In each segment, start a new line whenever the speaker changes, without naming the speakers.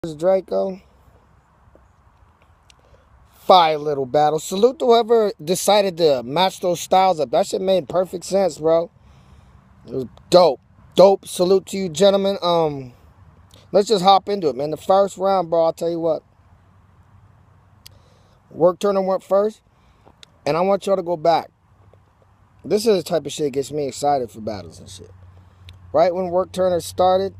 DRAKO. Fire little battle. Salute to whoever decided to match those styles up. That shit made perfect sense, bro. It was dope. Dope. Salute to you, gentlemen. Let's just hop into it, man. The first round, bro, I'll tell you what. Work Turner went first, and I want y'all to go back. This is the type of shit that gets me excited for battles and shit. Right when Work Turner started,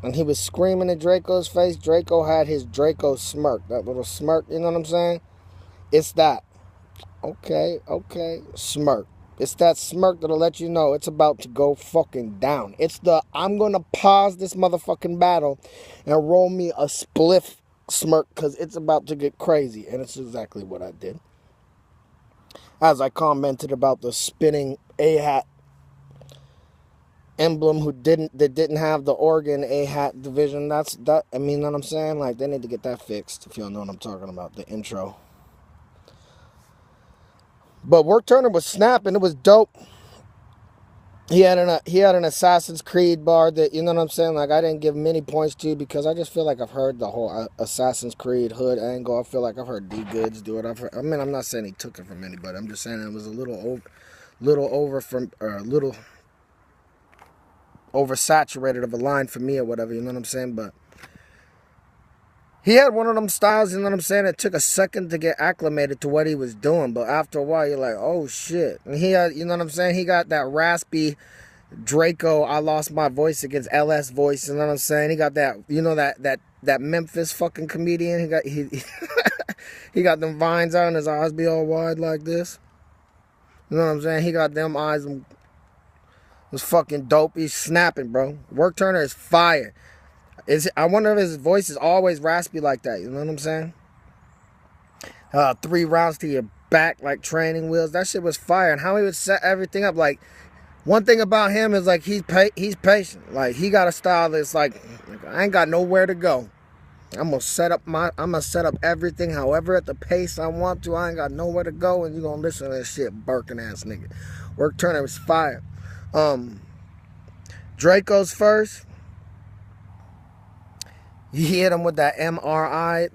and he was screaming in DRAKO's face, DRAKO had his DRAKO smirk. That little smirk, you know what I'm saying? It's that. Okay, smirk. It's that smirk that'll let you know it's about to go fucking down. It's the I'm gonna pause this motherfucking battle and roll me a spliff smirk because it's about to get crazy. And it's exactly what I did. As I commented about the spinning AHAT emblem that didn't have the Oregon AHAT division. I mean, what I'm saying? Like, they need to get that fixed, if y'all know what I'm talking about, the intro. But Work Turner was snapping. It was dope. He had an Assassin's Creed bar that, you know what I'm saying? Like, I didn't give many points to because I just feel like I've heard the whole Assassin's Creed hood angle. I feel like I've heard D Goods do it. I mean, I'm not saying he took it from anybody. I'm just saying it was a little oversaturated of a line for me or whatever. You know what I'm saying? But he had one of them styles, you know what I'm saying? It took a second to get acclimated to what he was doing, but after a while, you're like, oh shit. And he had, you know what I'm saying? He got that raspy DRAKO, I lost my voice against LS voice, you know what I'm saying? He got that, you know, that Memphis fucking comedian. He got them vines out and his eyes be all wide like this. You know what I'm saying? He got them eyes, was fucking dope. He's snapping, bro. Work Turner is fire. I wonder if his voice is always raspy like that. You know what I'm saying? 3 rounds to your back like training wheels. That shit was fire. And how he would set everything up. Like, one thing about him is like he's patient. Like, he got a style that's like I ain't got nowhere to go. I'm gonna set up everything however at the pace I want to. I ain't got nowhere to go, and you gonna listen to this shit, barking ass nigga. Work Turner was fire. DRAKO's first. He hit him with that MRI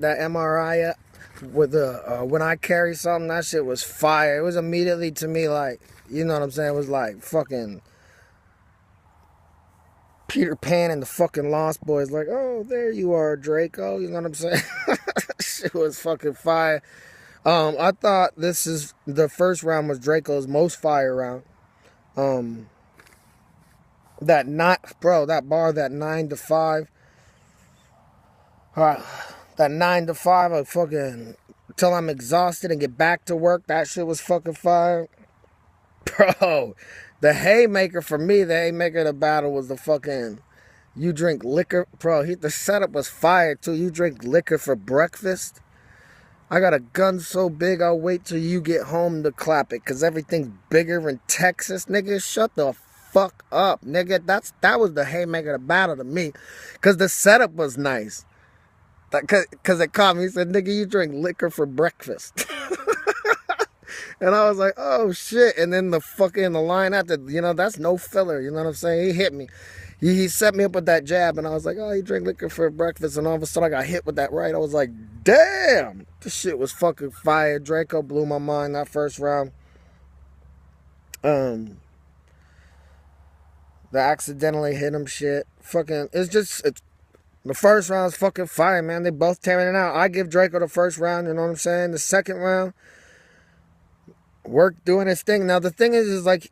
with the when I carry something. That shit was fire. It was immediately to me like, you know what I'm saying? It was like fucking Peter Pan and the fucking Lost Boys. Like, oh, there you are, DRAKO. You know what I'm saying? Shit was fucking fire. I thought the first round was DRAKO's most fire round. That 9 to 5. That 9 to 5, I fucking till I'm exhausted and get back to work. That shit was fucking fire, bro. The haymaker for me, the haymaker of the battle was the fucking you drink liquor, bro. The setup was fire too. You drink liquor for breakfast. I got a gun so big, I'll wait till you get home to clap it, cause everything's bigger in Texas, nigga. Shut the fuck up, nigga. That was the haymaker of the battle to me, cause the setup was nice. Because it caught me. He said, nigga, you drink liquor for breakfast. And I was like, oh, shit. And then the line after, you know, that's no filler. You know what I'm saying? He hit me. He set me up with that jab. And I was like, oh, you drink liquor for breakfast. And all of a sudden I got hit with that right. I was like, damn. This shit was fucking fire. DRAKO blew my mind that first round. The accidentally hit him shit. The first round's fucking fire, man. They both tearing it out. I give DRAKO the first round, you know what I'm saying? The second round, Work doing his thing. Now, the thing is like,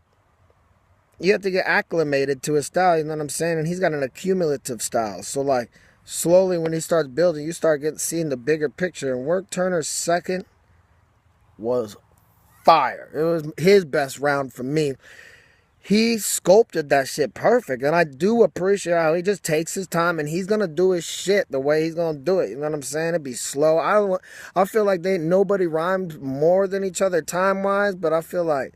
you have to get acclimated to his style, you know what I'm saying? And he's got an accumulative style. So, like, slowly when he starts building, you start seeing the bigger picture. And Work Turner's second was fire. It was his best round for me. He sculpted that shit perfect, and I do appreciate how he just takes his time and he's gonna do his shit the way he's gonna do it. You know what I'm saying? It'd be slow. I feel like nobody rhymes more than each other time wise, but I feel like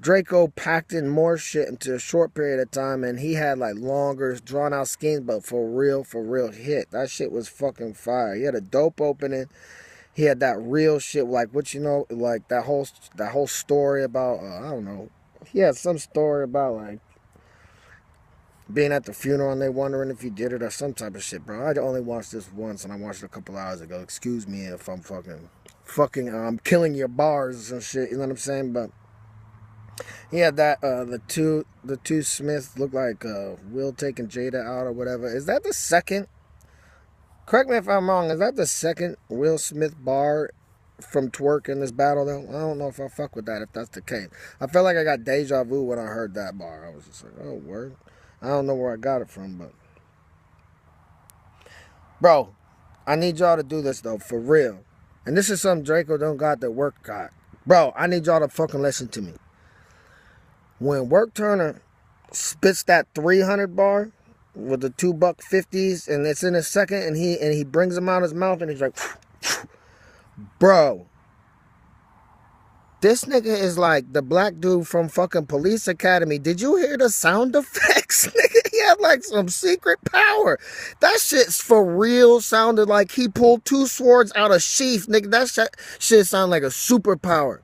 DRAKO packed in more shit into a short period of time, and he had like longer, drawn out schemes, but for real hit. That shit was fucking fire. He had a dope opening. He had that real shit, like what you know, like that whole story about I don't know. He had some story about like being at the funeral and they wondering if you did it or some type of shit, bro. I only watched this once and I watched it a couple hours ago. Excuse me if I'm fucking killing your bars and shit, you know what I'm saying? But yeah, that the two Smiths look like Will taking Jada out or whatever. Is that the second? Correct me if I'm wrong. Is that the second Will Smith bar from Twerk in this battle though? I don't know if I fuck with that if that's the case. I felt like I got deja vu when I heard that bar. I was just like, oh word. I don't know where I got it from, but bro, I need y'all to do this though, for real. And this is something Draco don't got that Work got. Bro, I need y'all to fucking listen to me. When Work Turner spits that 300 bar with the $2.50s and it's in a second and he brings them out his mouth and he's like, bro, this nigga is like the black dude from fucking Police Academy. Did you hear the sound effects? Nigga, he had like some secret power. That shit's for real sounded like he pulled two swords out of sheath. Nigga, that shit sounded like a superpower.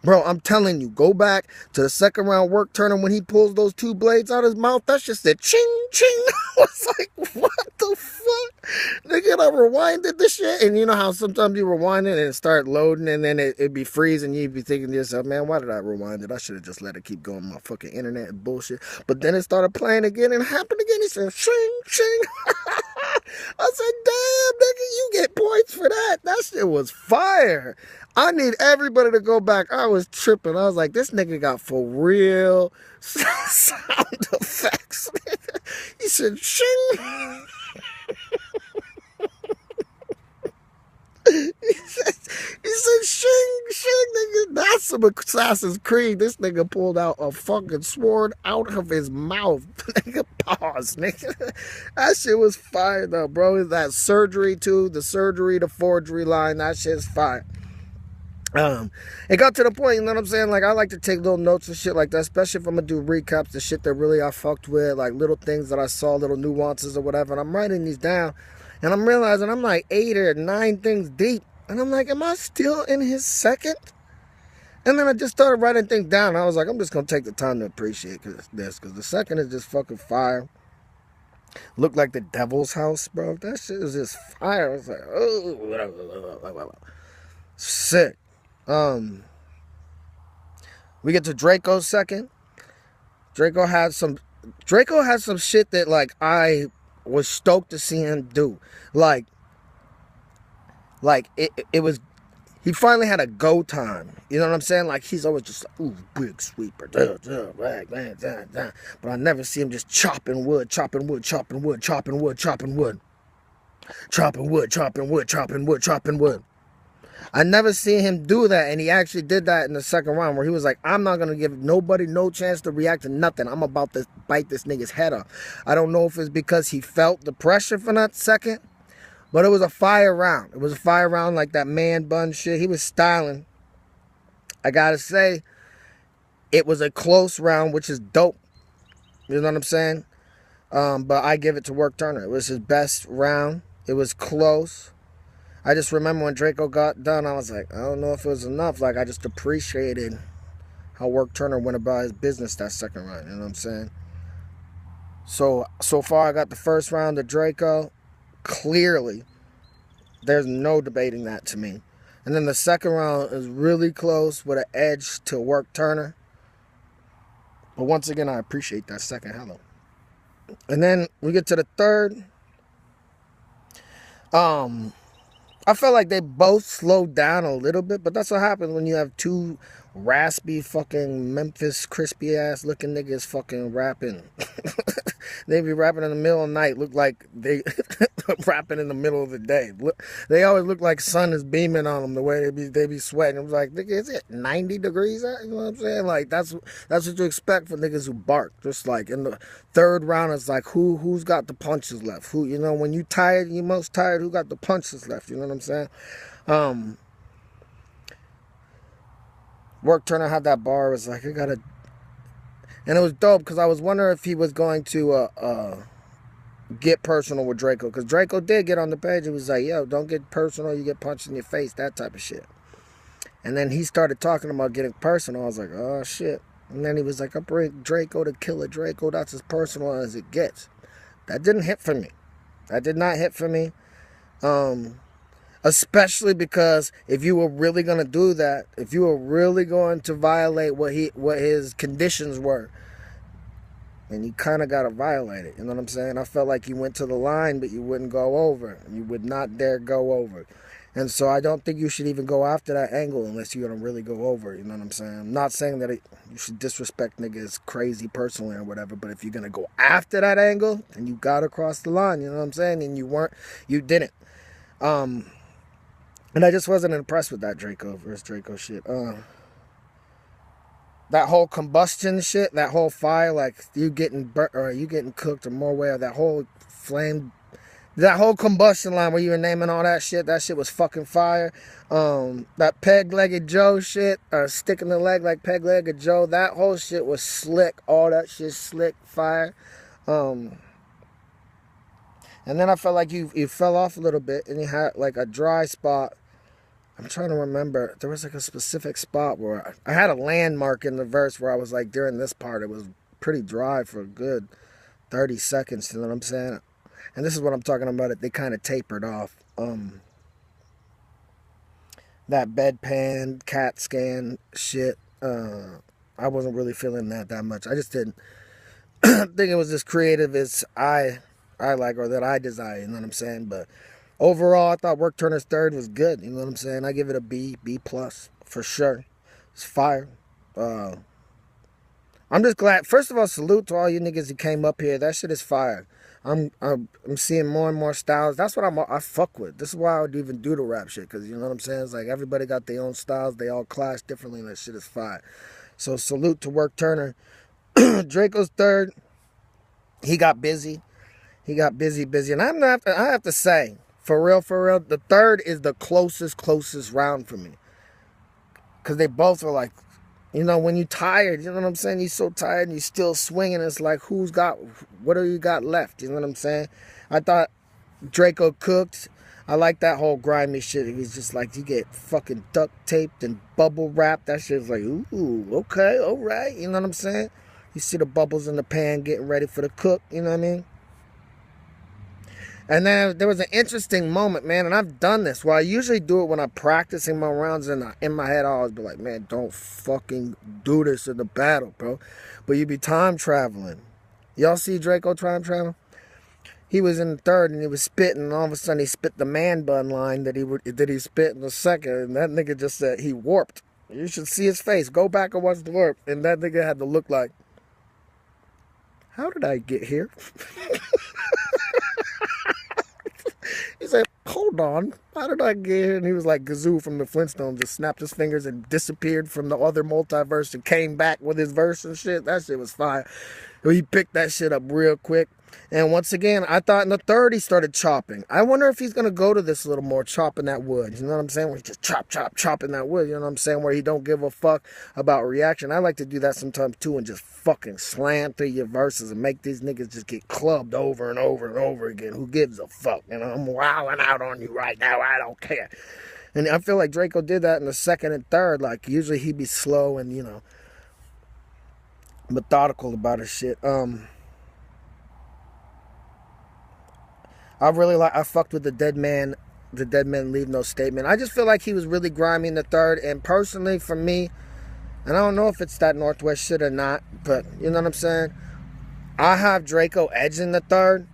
Bro, I'm telling you, go back to the second round Work Turner when he pulls those two blades out of his mouth. That shit said ching, ching. I was like, what the fuck? Nigga, I rewinded the shit. And you know how sometimes you rewind it and it start loading and then it'd be freezing. You'd be thinking to yourself, man, why did I rewind it? I should have just let it keep going on my fucking internet and bullshit. But then it started playing again and it happened again. He said, ching, ching. I said, damn, nigga, you get points for that. That shit was fire. I need everybody to go back. I was tripping. I was like, this nigga got for real sound effects. He said, shing. he said, shing, shing, nigga. That's some Assassin's Creed. This nigga pulled out a fucking sword out of his mouth. Nigga, pause, nigga. That shit was fire, though, bro. That surgery, too. The surgery, the forgery line. That shit's fire. It got to the point, you know what I'm saying? Like, I like to take little notes and shit like that, especially if I'm gonna do recaps, the shit that really I fucked with, like little things that I saw, little nuances or whatever. And I'm writing these down, and I'm realizing I'm like 8 or 9 things deep, and I'm like, am I still in his second? And then I just started writing things down. I was like, I'm just gonna take the time to appreciate this, because the second is just fucking fire. Looked like the devil's house, bro. That shit is just fire. I was like, oh, sick. We get to Drako's second. Draco had some shit that like I was stoked to see him do. Like it was, he finally had a go time. You know what I'm saying? Like he's always just like, ooh, big sweeper, but I never see him just chopping wood. I never seen him do that, and he actually did that in the second round where he was like, I'm not going to give nobody no chance to react to nothing. I'm about to bite this nigga's head off. I don't know if it's because he felt the pressure from that second, but it was a fire round. It was a fire round like that man bun shit. He was styling. I got to say, it was a close round, which is dope. You know what I'm saying? But I give it to Work Turner. It was his best round. It was close. I just remember when Draco got done, I was like, I don't know if it was enough. Like, I just appreciated how Work Turner went about his business that second round. You know what I'm saying? So far, I got the first round of Draco. Clearly, there's no debating that to me. And then the second round is really close with an edge to Work Turner. But once again, I appreciate that second. Hello. And then we get to the third. I felt like they both slowed down a little bit, but that's what happens when you have two raspy fucking Memphis crispy ass looking niggas fucking rapping. They be rapping in the middle of the night, look like they rapping in the middle of the day. They always look like sun is beaming on them the way they be sweating. I was like, nigga, is it 90 degrees out? You know what I'm saying? Like that's what you expect for niggas who bark. Just like in the third round, it's like who's got the punches left? Who, you know, when you tired, you most tired, who got the punches left? You know what I'm saying? Work Turner had that bar. It was like, I gotta, and it was dope because I was wondering if he was going to get personal with Draco, because Draco did get on the page. It was like, yo, don't get personal, you get punched in your face, that type of shit. And then he started talking about getting personal. I was like, oh shit, And then he was like, I bring Draco to kill a Draco. That's as personal as it gets. That didn't hit for me. That did not hit for me. Especially because if you were really going to do that, if you were really going to violate what his conditions were, and you kind of got to violate it. You know what I'm saying? I felt like you went to the line, but you wouldn't go over. You would not dare go over. And so I don't think you should even go after that angle unless you're going to really go over. You know what I'm saying? I'm not saying that you should disrespect niggas crazy personally or whatever, but if you're going to go after that angle, then you got to cross the line. You know what I'm saying? And you didn't. And I just wasn't impressed with that Draco versus Draco shit. That whole combustion shit, that whole fire, like you getting burnt or you getting cooked or more way, or that whole flame, that whole combustion line where you were naming all that shit was fucking fire. That peg-legged Joe shit, sticking the leg like peg-legged Joe, that whole shit was slick. All that shit slick, fire. And then I felt like you fell off a little bit and you had like a dry spot. I'm trying to remember. There was like a specific spot where I had a landmark in the verse where I was like, during this part, it was pretty dry for a good 30 seconds. You know what I'm saying? And this is what I'm talking about. They kind of tapered off. That bedpan, CAT scan shit. I wasn't really feeling that much. I just didn't think it was as creative as I like or that I desire. You know what I'm saying? But overall, I thought Work Turner's third was good. You know what I'm saying? I give it a B plus for sure. It's fire. I'm just glad. First of all, salute to all you niggas who came up here. That shit is fire. I'm seeing more and more styles. That's what I fuck with. This is why I would even do the rap shit, because you know what I'm saying? It's like everybody got their own styles. They all clash differently, and that shit is fire. So salute to Work Turner. Draco's third. He got busy. He got busy. And I have to say, for real, the third is the closest round for me. Because they both were like, you know, when you're tired, you know what I'm saying? You're so tired and you're still swinging. It's like, what do you got left? You know what I'm saying? I thought Draco cooked. I like that whole grimy shit. It was just like, you get fucking duct taped and bubble wrapped. That shit was like, ooh, okay, all right. You know what I'm saying? You see the bubbles in the pan getting ready for the cook. You know what I mean? And then there was an interesting moment, man, and I've done this. Well, I usually do it when I'm practicing my rounds, and in my head I always be like, man, don't fucking do this in the battle, bro. But you be time traveling. Y'all see Draco time travel? He was in the third, and he was spitting, and all of a sudden he spit the man bun line that he spit in the second, and that nigga just said he warped. You should see his face. Go back and watch the warp. And that nigga had to look like, how did I get here? He said, hold on, how did I get here? And he was like Gazoo from the Flintstones, just snapped his fingers and disappeared from the other multiverse and came back with his verse and shit. That shit was fire. He picked that shit up real quick. And once again, I thought in the third he started chopping. I wonder if he's going to go to this a little more, chopping that wood. You know what I'm saying? Where he just chopping that wood. You know what I'm saying? Where he don't give a fuck about reaction. I like to do that sometimes too and just fucking slam through your verses and make these niggas just get clubbed over and over and over again. Who gives a fuck? You know, I'm wilding out on you right now. I don't care. And I feel like Draco did that in the second and third. Like, usually he'd be slow and, you know, methodical about his shit. I fucked with the dead man leave no statement. I just feel like he was really grimy in the third, and personally for me, and I don't know if it's that Northwest shit or not, but you know what I'm saying? I have Draco edge in the third.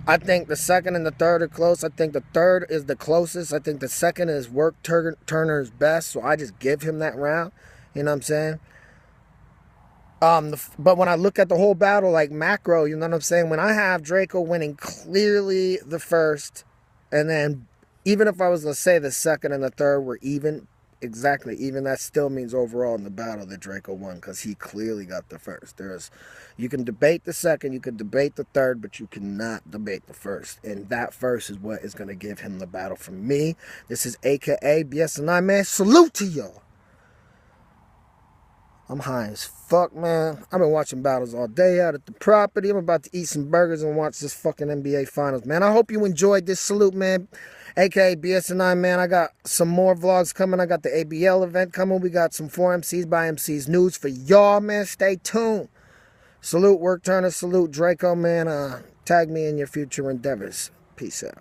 I think the second and the third are close. I think the third is the closest. I think the second is Work Turner's best, so I just give him that round. You know what I'm saying? But when I look at the whole battle, like macro, you know what I'm saying? When I have Draco winning clearly the first, and then even if I was going to say the second and the third were even, exactly even, that still means overall in the battle that Draco won, because he clearly got the first. You can debate the second, you can debate the third, but you cannot debate the first. And that first is what is going to give him the battle from me. This is AKA BS&I, man. Salute to y'all. I'm high as fuck, man. I've been watching battles all day out at the property. I'm about to eat some burgers and watch this fucking NBA Finals, man. I hope you enjoyed this. Salute, man. aka BS&I, man. I got some more vlogs coming. I got the ABL event coming. We got some 4MCs by MCs news for y'all, man. Stay tuned. Salute Work Turner. Salute DRAKO, man. Tag me in your future endeavors. Peace out.